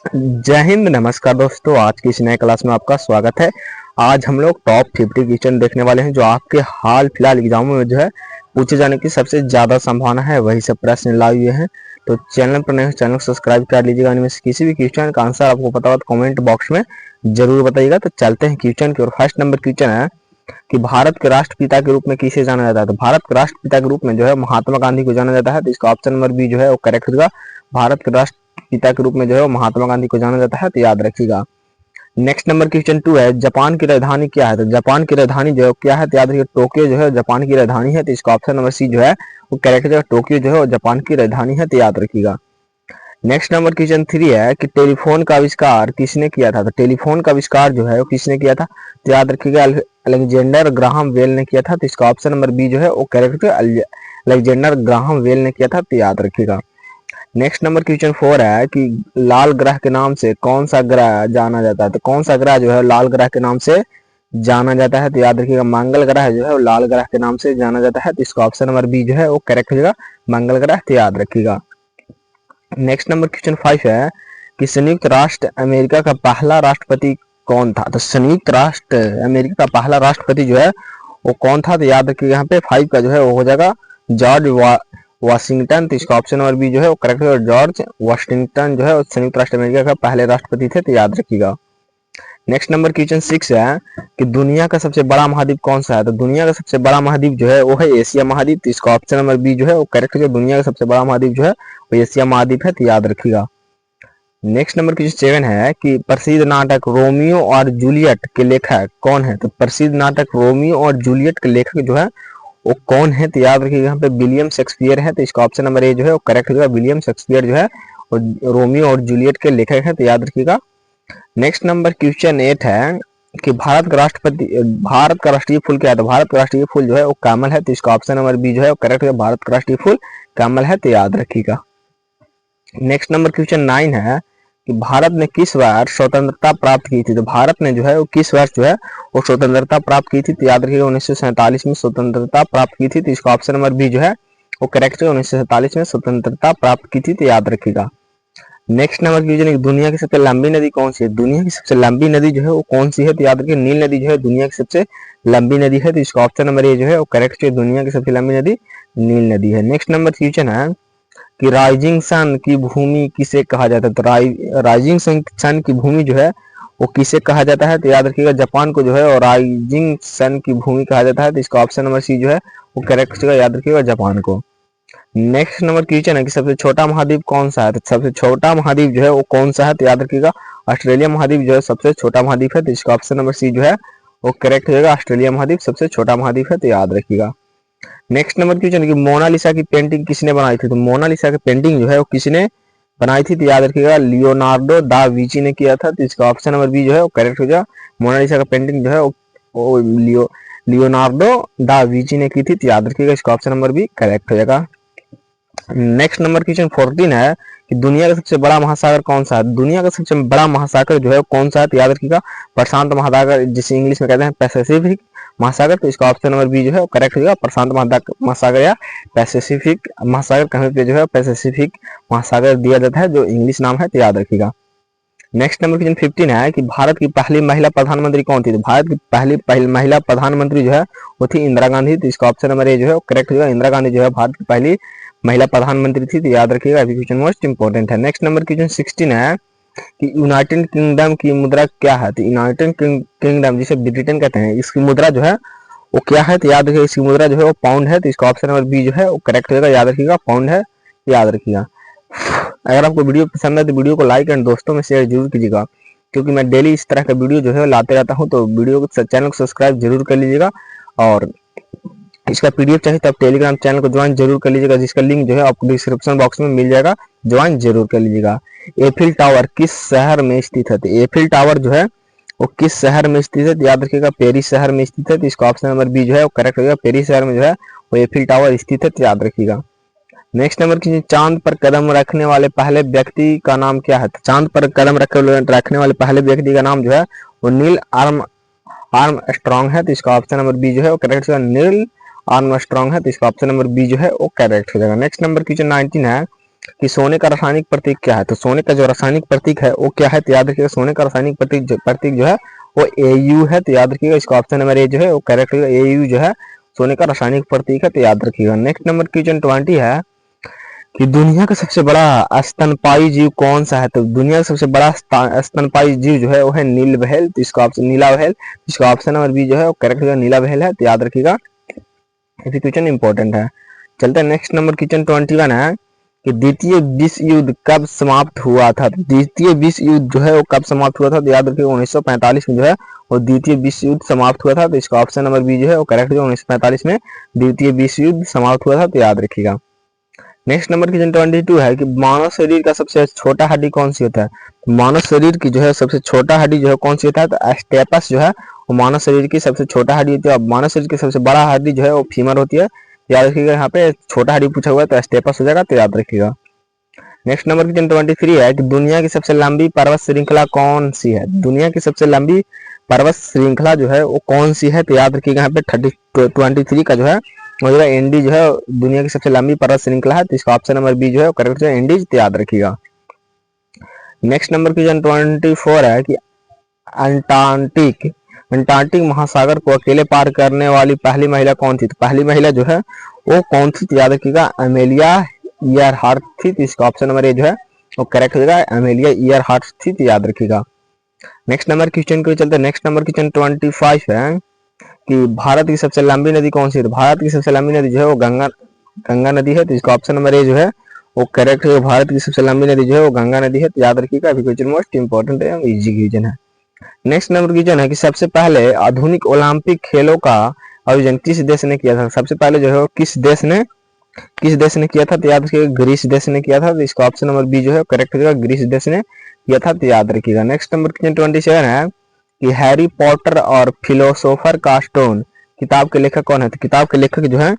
जय हिंद, नमस्कार दोस्तों। आज की इस नए क्लास में आपका स्वागत है। आज हम लोग टॉप 50 क्वेश्चन देखने वाले हैं जो आपके हाल फिलहाल एग्जामों में जो है पूछे जाने की सबसे ज्यादा संभावना है, वही सब प्रश्न लाए हुए हैं। तो चैनल पर नए चैनल को सब्सक्राइब कर लीजिएगा। इनमें से किसी भी क्वेश्चन का आंसर आपको पता हो तो कमेंट बॉक्स में जरूर बताइएगा। तो चलते हैं क्वेश्चन की ओर। फर्स्ट नंबर क्वेश्चन है कि भारत के राष्ट्रपिता के रूप में किसे जाना जाता है। तो भारत के राष्ट्रपिता के रूप में जो है महात्मा गांधी को जाना जाता है। तो इसका ऑप्शन नंबर बी जो है वो करेक्ट होगा। भारत के राष्ट्रपिता के रूप में जो है महात्मा गांधी को जाना जाता है, तो याद रखिएगा। नेक्स्ट नंबर क्वेश्चन 2 है, जापान की राजधानी क्या है। तो जापान की राजधानी जो है क्या है, तो याद रखिए टोक्यो जो है जापान की राजधानी है। तो इसका ऑप्शन नंबर सी जो है वो करेक्ट है। टोक्यो जो है वो जापान की राजधानी है, तो याद रखिएगा। नेक्स्ट नंबर क्वेश्चन 3 है कि टेलीफोन का आविष्कार किसने किया था। तो टेलीफोन का आविष्कार जो है वो किसने किया था, तो याद रखिएगा अलेक्जेंडर ग्राहम बेल ने किया था। तो इसका ऑप्शन नंबर बी जो है वो करेक्ट है। अलेक्जेंडर ग्राहम बेल ने किया था, तो याद रखिएगा। नेक्स्ट नंबर क्वेश्चन 4 है कि लाल ग्रह के नाम से कौन सा ग्रह जाना जाता है। तो कौन सा ग्रह जो है लाल ग्रह के नाम से जाना जाता है, तो याद रखिएगा मंगल ग्रह जो है वो लाल ग्रह के नाम से जाना जाता है। तो इसका ऑप्शन नंबर बी जो है वो करेक्ट हो जाएगा, मंगल ग्रह, तो याद रखिएगा। नेक्स्ट नंबर क्वेश्चन 5 है कि संयुक्त राष्ट्र अमेरिका का पहला राष्ट्रपति कौन था। तो संयुक्त राष्ट्र अमेरिका का पहला राष्ट्रपति जो है वो कौन था, तो याद रखिएगा यहाँ पे 5 का जो है वो हो जाएगा जॉर्ज वाशिंगटन। तो इसका ऑप्शन नंबर बी जो है वो करेक्ट है। जॉर्ज वाशिंगटन जो है संयुक्त राष्ट्र अमेरिका का पहले राष्ट्रपति थे, तो याद रखिएगा। नेक्स्ट नंबर क्वेश्चन 6 है कि दुनिया का सबसे बड़ा महाद्वीप कौन सा है। तो दुनिया का सबसे बड़ा महाद्वीप जो है वो है एशिया महाद्वीप। तो इसका ऑप्शन नंबर बी जो है वो करेक्ट है। दुनिया का सबसे बड़ा महाद्वीप जो है वो एशिया महाद्वीप है, तो याद रखिएगा। नेक्स्ट नंबर क्वेश्चन 7 है कि प्रसिद्ध नाटक रोमियो और जूलियट के लेखक कौन है। तो प्रसिद्ध नाटक रोमियो और जूलियट के लेखक जो है वो कौन है, तो याद रखिएगा यहाँ पे विलियम शेक्सपियर है। तो इसका ऑप्शन नंबर ए जो है वो करेक्ट होगा। विलियम शेक्सपियर जो है वो रोमियो और जूलियट के लेखक है, तो याद रखिएगा। नेक्स्ट नंबर क्वेश्चन 8 है कि भारत का राष्ट्रीय फूल क्या है। तो भारत का राष्ट्रीय फूल जो है वो कमल है। तो इसका ऑप्शन नंबर बी जो है वो करेक्ट है। भारत का राष्ट्रीय फूल कमल है, तो याद रखिएगा। नेक्स्ट नंबर क्वेश्चन 9 है कि भारत ने किस वर्ष स्वतंत्रता प्राप्त की थी। तो भारत ने जो है वो किस वर्ष जो है वो स्वतंत्रता प्राप्त की थी, तो याद रखिएगा 1947 में स्वतंत्रता प्राप्त की थी। तो इसका ऑप्शन नंबर बी जो है वो करेक्ट है। 1947 में स्वतंत्रता प्राप्त की थी, तो याद रखिएगा। नेक्स्ट नंबर क्वेश्चन, दुनिया की सबसे लंबी नदी कौन सी है। दुनिया की सबसे लंबी नदी जो है वो कौन सी है, तो याद रखिए नील नदी जो है दुनिया की सबसे लंबी नदी है। तो इसका ऑप्शन नंबर ए जो है वो करेक्ट है। दुनिया की सबसे लंबी नदी नील नदी है। नेक्स्ट नंबर क्वेश्चन है कि राइजिंग सन की भूमि किसे कहा जाता है। तो राइजिंग सन की भूमि जो है वो किसे कहा जाता है, तो याद रखिएगा जापान को जो है और राइजिंग सन की भूमि कहा जाता है। तो इसका ऑप्शन नंबर सी जो है वो करेक्ट होगा, याद रखिएगा जापान को। नेक्स्ट नंबर क्वेश्चन है कि सबसे छोटा महाद्वीप कौन सा है। तो सबसे छोटा महाद्वीप जो है वो कौन सा है, तो याद रखिएगा ऑस्ट्रेलिया महाद्वीप जो है सबसे छोटा महाद्वीप है। तो इसका ऑप्शन नंबर सी जो है वो करेक्ट हो जाएगा। ऑस्ट्रेलिया महाद्वीप सबसे छोटा महाद्वीप है, तो याद रखिएगा। नेक्स्ट नंबर क्वेश्चन कि मोनालिसा की पेंटिंग किसने बनाई थी। तो मोनालिसा की पेंटिंग जो है वो किसने बनाई थी, तो याद रखिएगा लियोनार्डो दा विंची ने किया था। तो इसका ऑप्शन नंबर बी जो है वो करेक्ट हो जाएगा। मोनालिसा का पेंटिंग जो है वो लियोनार्डो दा विंची ने की थी, तो याद रखिएगा इसका ऑप्शन नंबर बी करेक्ट हो जाएगा। नेक्स्ट नंबर क्वेश्चन 14 है कि दुनिया का सबसे बड़ा महासागर कौन सा है। दुनिया का सबसे बड़ा महासागर जो है कौन सा है, तो याद रखिएगा प्रशांत महासागर, जिसे इंग्लिश में कहते हैं पैसिफिक महासागर। तो इसका ऑप्शन नंबर बी जो है करेक्ट होगा। प्रशांत महासागर या पैसिफिक महासागर कहीं पे जो है पैसिफिक महासागर दिया जाता है, जो इंग्लिश नाम है, तो याद रखिएगा। नेक्स्ट नंबर क्वेश्चन 15 है कि भारत की पहली महिला प्रधानमंत्री कौन थी। तो भारत की पहली महिला प्रधानमंत्री जो है वो थी इंदिरा गांधी। तो इसका ऑप्शन नंबर ए जो है करेक्ट होगा। इंदिरा गांधी जो है भारत की पहली महिला प्रधानमंत्री थी, तो याद रखिएगा। अभी क्वेश्चन मोस्ट इंपोर्टेंट है। नेक्स्ट नंबर क्वेश्चन 16 है कि यूनाइटेड किंगडम की मुद्रा क्या है। तो यूनाइटेड किंगडम जिसे ब्रिटेन कहते हैं, इसकी मुद्रा जो है वो क्या है, तो याद रखिएगा इसकी मुद्रा जो है वो पाउंड है। तो इसका ऑप्शन नंबर बी जो है वो करेक्ट होगा, याद रखिएगा पाउंड है, याद रखिएगा। अगर आपको वीडियो पसंद है तो वीडियो को लाइक एंड दोस्तों में शेयर जरूर कीजिएगा, क्योंकि मैं डेली इस तरह का वीडियो जो है लाते रहता हूँ। तो वीडियो को चैनल को सब्सक्राइब जरूर कर लीजिएगा, और इसका पीडीएफ चाहिए तो आप टेलीग्राम चैनल को ज्वाइन जरूर कर लीजिएगा, जिसका लिंक जो है आपको डिस्क्रिप्शन बॉक्स में मिल जाएगा। ज्वाइन जरूर कर लीजिएगा। एफिल टावर किस शहर में स्थित है। तो एफिल टावर जो है वो किस शहर में स्थित है, तो याद रखिएगा पेरिस शहर में स्थित है। तो इसका ऑप्शन नंबर बी जो है वो करेक्ट होगा। पेरिस शहर में जो है वो एफिल टावर स्थित है, तो याद रखिएगा। नेक्स्ट नंबर की चांद पर कदम रखने वाले पहले व्यक्ति का नाम क्या है। तो चांद पर कदम रखने वाले पहले व्यक्ति का नाम जो है वो नील आर्म स्ट्रॉन्ग है। तो इसका ऑप्शन नंबर बी जो है वो करेक्ट होगा। नील आर्म स्ट्रॉन्ग है, तो इसका ऑप्शन नंबर बी जो है वो करेक्ट हो जाएगा। नेक्स्ट नंबर क्वेश्चन 19 है कि सोने का रासायनिक प्रतीक क्या है। तो सोने का जो रासायनिक प्रतीक है वो क्या है, तो याद रखिएगा सोने का रासायनिक प्रतीक जो है वो AU है। तो याद रखिएगा इसका ऑप्शन नंबर ए जो है वो करेक्ट होगा। AU जो है सोने का रासायनिक प्रतीक है, तो याद रखिएगा। नेक्स्ट नंबर क्वेश्चन 20 है कि दुनिया का सबसे बड़ा स्तनपायी जीव कौन सा है। तो दुनिया का सबसे बड़ा स्तनपायी जीव जो है वो है नील व्हेल। तो इसका ऑप्शन नीला व्हेल, इसका ऑप्शन नंबर बी जो है वो करेक्ट होगा, नीला व्हेल है। तो याद रखिएगा, ये क्वेश्चन इंपॉर्टेंट है। चलते हैं नेक्स्ट नंबर क्वेश्चन 21 है कि द्वितीय विश्व युद्ध कब समाप्त हुआ था। द्वितीय विश्व युद्ध जो है वो कब समाप्त हुआ था, तो याद रखिएगा 1945 में जो है वो द्वितीय विश्व युद्ध समाप्त हुआ था। तो इसका ऑप्शन नंबर बी जो है वो करेक्ट होगा, 1945 में द्वितीय विश्व युद्ध समाप्त हुआ था। तो याद रखिएगा। नेक्स्ट नंबर क्वेश्चन 22 है कि मानव शरीर का सबसे छोटा हड्डी कौन सी होता है। मानव शरीर की जो है सबसे छोटा हड्डी जो है कौन सी होता है, तो स्टेपस जो है वो मानव शरीर की सबसे छोटा हड्डी होती है। और मानव शरीर की सबसे बड़ा हड्डी जो है वो फीमर होती है। याद रखिएगा, यहाँ पे छोटा हड्डी पूछा हुआ है तो स्टेपस हो जाएगा। तो याद रखिएगा। नेक्स्ट नंबर क्वेश्चन 23 है कि दुनिया की सबसे लंबी पर्वत श्रृंखला कौन सी है। दुनिया की सबसे लंबी पर्वत श्रृंखला जो है वो कौन सी है, तो याद रखिएगा यहाँ पे 23 का जो है वो जो है एंडी जो है दुनिया की सबसे लंबी पर्वत श्रृंखला है। तो इसका ऑप्शन नंबर बी जो है करेक्ट है, एंडीज। तो याद रखिएगा। नेक्स्ट नंबर क्वेश्चन 24 है कि अंटार्कटिक महासागर को अकेले पार करने वाली पहली महिला कौन थी। तो पहली महिला जो है वो कौन थी, तो याद रखिएगा अमेलिया ईयरहार्ट थी। तो इसका ऑप्शन नंबर ए जो है वो करेक्ट हो जाएगा, अमेलिया ईयरहार्ट थी। तो याद रखिएगा। नेक्स्ट नंबर क्वेश्चन को चलते हैं। नेक्स्ट नंबर क्वेश्चन 25 है कि भारत की सबसे लंबी नदी कौन सी है। तो भारत की सबसे लंबी नदी जो है वो गंगा नदी है। तो इसका ऑप्शन नंबर ए जो है वो करेक्ट है, भारत की सबसे लंबी नदी जो है वो गंगा नदी है। तो याद रखिएगा, अभी क्वेश्चन मोस्ट इंपॉर्टेंट है, इजी क्वेश्चन है। नेक्स्ट नंबर क्वेश्चन है कि सबसे पहले आधुनिक ओलंपिक खेलों का आयोजन किस देश ने किया था। सबसे पहले जो है किस देश ने किया था, तो याद रखिएगा ग्रीस देश ने किया था। तो इसका ऑप्शन नंबर बी जो है करेक्ट होगा, ग्रीस देश ने किया था। तो याद रखिएगा। नेक्स्ट नंबर क्वेश्चन 27 है कि हैरी पॉटर और फिलोसोफर का स्टोन किताब के लेखक कौन है। तो किताब के लेखक जो है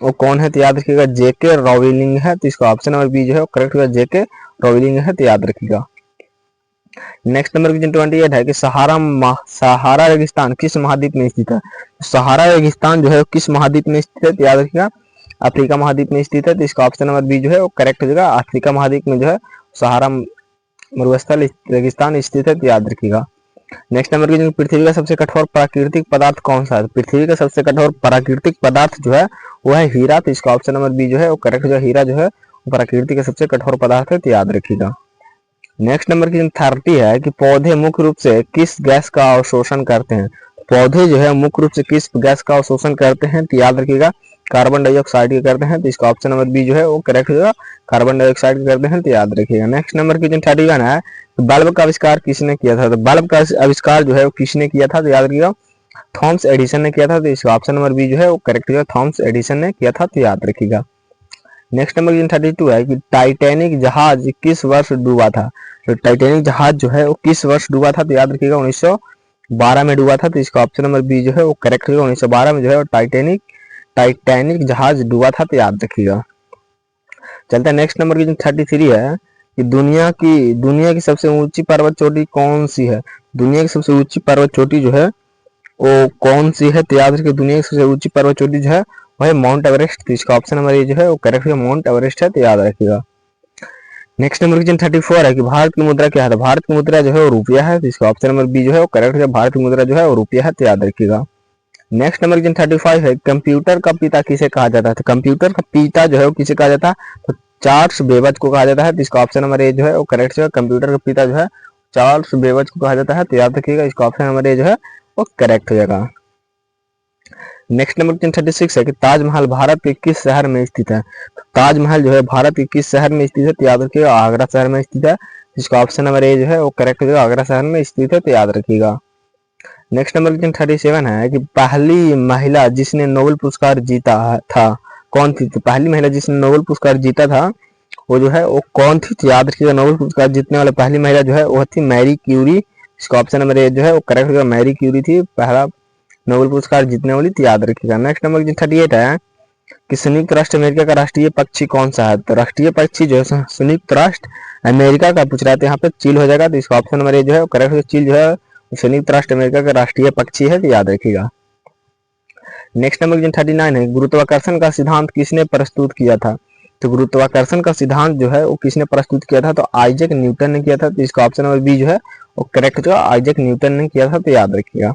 वो कौन है, तो याद रखिएगा जेके रोलिंग है। तो इसका ऑप्शन नंबर बी जो है करेक्ट होगा, जेके रोलिंग है। तो याद रखिएगा। नेक्स्ट नंबर क्वेश्चन 28 है कि सहारा रेगिस्तान किस महाद्वीप में स्थित है। सहारा रेगिस्तान जो है किस महाद्वीप में स्थित है, तो याद रखिएगा अफ्रीका महाद्वीप में स्थित है। तो इसका ऑप्शन नंबर बी जो है वो करेक्ट हो जाएगा, अफ्रीका महाद्वीप में जो है सहारा मरुस्थल रेगिस्तान स्थित है। तो याद रखिएगा। नेक्स्ट नंबर की पृथ्वी का सबसे कठोर प्राकृतिक पदार्थ कौन सा है। पृथ्वी का सबसे कठोर प्राकृतिक पदार्थ जो है वो है हीरा। तो इसका ऑप्शन नंबर बी जो है वो करेक्ट हो जाएगा, हीरा जो है प्रकृति का सबसे कठोर पदार्थ है। तो याद रखिएगा। नेक्स्ट नंबर की 30 है कि पौधे मुख्य रूप से किस गैस का अवशोषण करते हैं। पौधे जो है मुख्य रूप से किस गैस का अवशोषण करते हैं, तो याद रखिएगा कार्बन डाइऑक्साइड के करते हैं। तो इसका ऑप्शन नंबर बी जो है वो करेक्ट होगा, कार्बन डाइऑक्साइड के करते हैं। तो याद रखिएगा। नेक्स्ट नंबर की 31 है बल्ब का आविष्कार किसने किया था। तो बल्ब का आविष्कार जो है वो किसने किया था, तो याद रखिएगा थॉमस एडिसन ने किया था। तो इसका ऑप्शन नंबर बी जो है वो करेक्ट होगा, थॉमस एडिसन ने किया था। तो याद रखिएगा। नेक्स्ट नंबर 32 है कि टाइटैनिक जहाज किस वर्ष डूबा था। तो टाइटैनिक जहाज जो है वो किस वर्ष डूबा था, तो याद रखिएगा 1912 में डूबा था। तो इसका ऑप्शन नंबर बी जो है वो करेक्ट होगा, 1912 में जो है टाइटैनिक जहाज डूबा था। तो याद रखिएगा। चलते हैं नेक्स्ट नंबर की 33 है कि दुनिया की सबसे ऊंची पर्वत चोटी कौन सी है। दुनिया की सबसे ऊंची पर्वत चोटी जो है वो कौन सी है, तो याद रखिए दुनिया की सबसे ऊंची पर्वत चोटी जो है वो है माउंट एवरेस्ट। तो इसका ऑप्शन नंबर ए जो है वो करेक्ट है, माउंट एवरेस्ट है। तो याद रखिएगा। नेक्स्ट नंबर क्वेश्चन 34 है कि भारत की मुद्रा क्या है। तो भारत की मुद्रा जो है वो रुपया है। तो इसका ऑप्शन नंबर बी जो है वो करेक्ट है, भारत की मुद्रा जो है वो रुपया है। तो याद रखिएगा। नेक्स्ट नंबर क्वेश्चन 35 है कंप्यूटर का पिता किसे कहा जाता है। तो कंप्यूटर का पिता जो है वो किसे कहा जाता है, तो चार्ल्स बेबज को कहा जाता है। तो इसका ऑप्शन नंबर ए जो है वो करेक्ट है, कंप्यूटर का पिता जो है चार्ल्स बेबज को कहा जाता है। तो याद रखिएगा, इसका ऑप्शन नंबर ए जो है वो करेक्ट हो जाएगा। नेक्स्ट नंबर 36 है कि ताजमहल भारत के किस शहर में स्थित है। तो ताजमहल जो है भारत के किस शहर में स्थित है, तो याद रखिएगा आगरा शहर में स्थित है। जिसका ऑप्शन नंबर ए जो है वो करेक्ट हो जाएगा, आगरा शहर में स्थित है। तो याद रखिएगा। नेक्स्ट नंबर 37 है कि पहली महिला जिसने नोबेल पुरस्कार जीता था कौन थी। तो पहली महिला जिसने नोबेल पुरस्कार जीता था वो जो है वो कौन थी, तो याद रखिएगा नोबेल पुरस्कार जीतने वाले पहली महिला जो है वो थी मैरी क्यूरी। इसका ऑप्शन नंबर ए जो है वो करेक्ट होगा, मैरी क्यूरी थी पहला नोबेल पुरस्कार जीतने वाली। तो याद रखिएगा। नेक्स्ट नंबर 38 है कि संयुक्त राष्ट्र अमेरिका का राष्ट्रीय पक्षी कौन सा है। तो राष्ट्रीय पक्षी जो है संयुक्त राष्ट्र अमेरिका का पूछ रहा है, तो यहाँ पे चील हो जाएगा। तो इसका ऑप्शन नंबर ए जो है करेक्ट होगा, चील जो है संयुक्त राष्ट्र अमेरिका का राष्ट्रीय पक्षी है। तो याद रखिएगा। नेक्स्ट नंबर 39 है गुरुत्वाकर्षण का सिद्धांत किसने प्रस्तुत किया था। तो गुरुत्वाकर्षण का सिद्धांत जो है वो किसने प्रस्तुत किया था, तो आइजैक न्यूटन ने किया था। तो इसका ऑप्शन नंबर बी जो है वो करेक्ट जो आइजैक न्यूटन ने किया था, तो याद रखिएगा।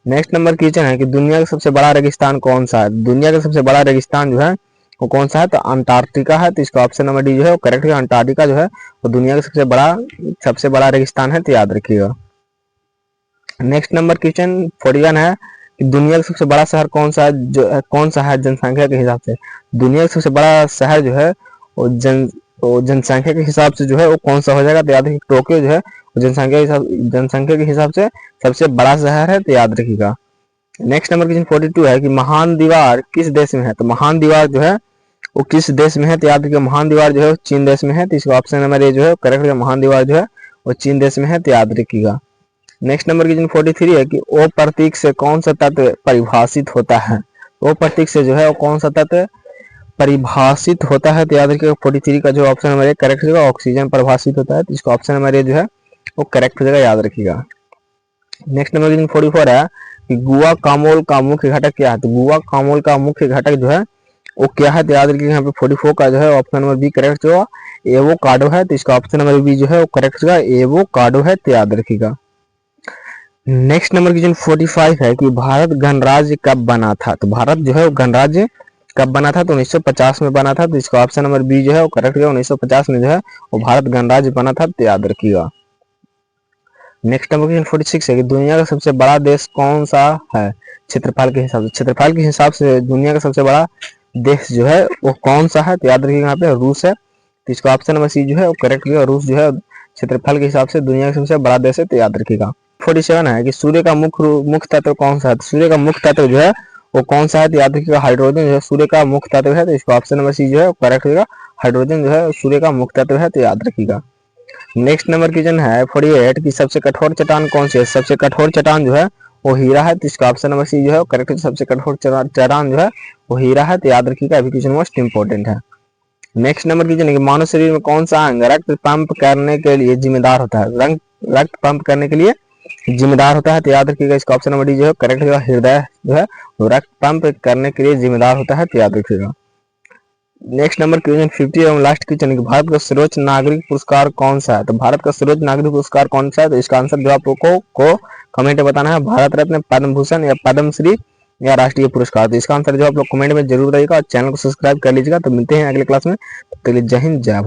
नेक्स्ट नंबर क्वेश्चन है कि दुनिया का सबसे बड़ा रेगिस्तान कौन सा है। दुनिया का सबसे बड़ा रेगिस्तान जो है वो कौन सा है, तो अंटार्कटिका है। तो इसका ऑप्शन नंबर डी जो है वो करेक्ट है। अंटार्कटिका जो है वो दुनिया का सबसे बड़ा रेगिस्तान है, तो याद रखिएगा। नेक्स्ट नंबर क्वेश्चन 41 है कि दुनिया का सबसे बड़ा शहर कौन सा है, कौन सा है जनसंख्या के हिसाब से। दुनिया का सबसे बड़ा शहर जो है वो जनसंख्या के हिसाब से जो है वो कौन सा हो जाएगा, तो याद रखिए टोक्यो जो है जनसंख्या के हिसाब से सबसे बड़ा शहर है, तो याद रखिएगा। नेक्स्ट नंबर क्वेश्चन 42 है कि महान दीवार किस देश में है। तो महान दीवार जो है वो किस देश में है, तो याद रखिए महान दीवार जो है चीन देश में है। तो इसका ऑप्शन नंबर ए जो है करेक्ट है। महान दीवार जो है वो चीन देश में है, तो याद रखिएगा। नेक्स्ट नंबर क्वेश्चन 43 है कि ओ प्रतीक से कौन सा तत्व परिभाषित होता है। ओ प्रतीक से जो है वो कौन सा तत्व परिभाषित होता है, तो याद रखिएगा 43 का जो ऑप्शन नंबर ए करेक्ट होगा, ऑक्सीजन परिभाषित होता है। तो इसका ऑप्शन नंबर ए जो है वो करेक्ट हो जाएगा, याद रखिएगा। नेक्स्ट नंबर क्वेश्चन 44 है कि गुआ कामोल का मुख्य घटक क्या है। तो गुआ कामोल का मुख्य घटक जो है वो क्या है, तो याद रखिएगा यहाँ पे 44 का जो है ऑप्शन नंबर बी करेक्ट जो एवोकाडो है। तो इसका ऑप्शन नंबर बी जो है वो करेक्ट होगा, एवोकाडो है, तो याद रखिएगा। नेक्स्ट नंबर क्वेश्चन 45 है कि भारत गणराज्य कब बना था। तो भारत जो है वो गणराज्य कब बना था, तो 1950 में बना था। तो इसका ऑप्शन नंबर बी जो है वो करेक्ट है। 1950 में जो है वो भारत गणराज्य बना था, तो याद रखिएगा। नेक्स्ट नंबर क्वेश्चन 46 है कि दुनिया का सबसे बड़ा देश कौन सा है क्षेत्रफल के हिसाब से। क्षेत्रफल के हिसाब से दुनिया का सबसे बड़ा देश जो है वो कौन सा है, तो याद रखिएगा यहाँ पे रूस है। तो इसका ऑप्शन नंबर सी जो है वो करेक्ट है। रूस जो है क्षेत्रफल के हिसाब से दुनिया का सबसे बड़ा देश है, तो याद रखिएगा। 47 है कि सूर्य का मुख्य तत्व कौन सा है। सूर्य का मुख्य तत्व जो है वो कौन सा है, तो याद रखिएगा हाइड्रोजन जो है सूर्य का मुख्य तत्व है। तो इसका ऑप्शन नंबर सी जो है करेक्ट होगा, हाइड्रोजन जो है सूर्य का मुख्य तत्व है, तो याद रखिएगा। नेक्स्ट नंबर क्वेश्चन है 48 की सबसे कठोर चट्टान कौन सी है। सबसे कठोर चट्टान जो है वो हीरा है। तो इसका ऑप्शन नंबर सी जो है करेक्ट है। सबसे कठोर चट्टान जो है वो हीरा है, तो याद रखिएगा। अभी क्वेश्चन मोस्ट इंपोर्टेंट है। नेक्स्ट नंबर क्वेश्चन है कि मानव शरीर में कौन सा अंग रक्त पंप करने के लिए जिम्मेदार होता है। रक्त पंप करने के लिए जिम्मेदार होता है, तो याद रखिएगा। इसका ऑप्शन नंबर डी जो है करेक्ट होगा। हृदय जो है वो रक्त पंप करने के लिए जिम्मेदार होता है, तो याद रखिएगा। नेक्स्ट नंबर क्वेश्चन 50 एवं लास्ट क्वेश्चन है कि भारत का सर्वोच्च नागरिक पुरस्कार कौन सा है। तो भारत का सर्वोच्च नागरिक पुरस्कार कौन सा है, तो इसका आंसर जो आप लोगों को कमेंट में बताना है। भारत रत्न, पद्म भूषण या पद्मश्री या राष्ट्रीय पुरस्कार। तो इसका आंसर जो आप लोग कमेंट में जरूर बताइएगा और चैनल को सब्सक्राइब कर लीजिएगा। तो मिलते हैं अगले क्लास में, तब तक के लिए जय हिंद जय भारत।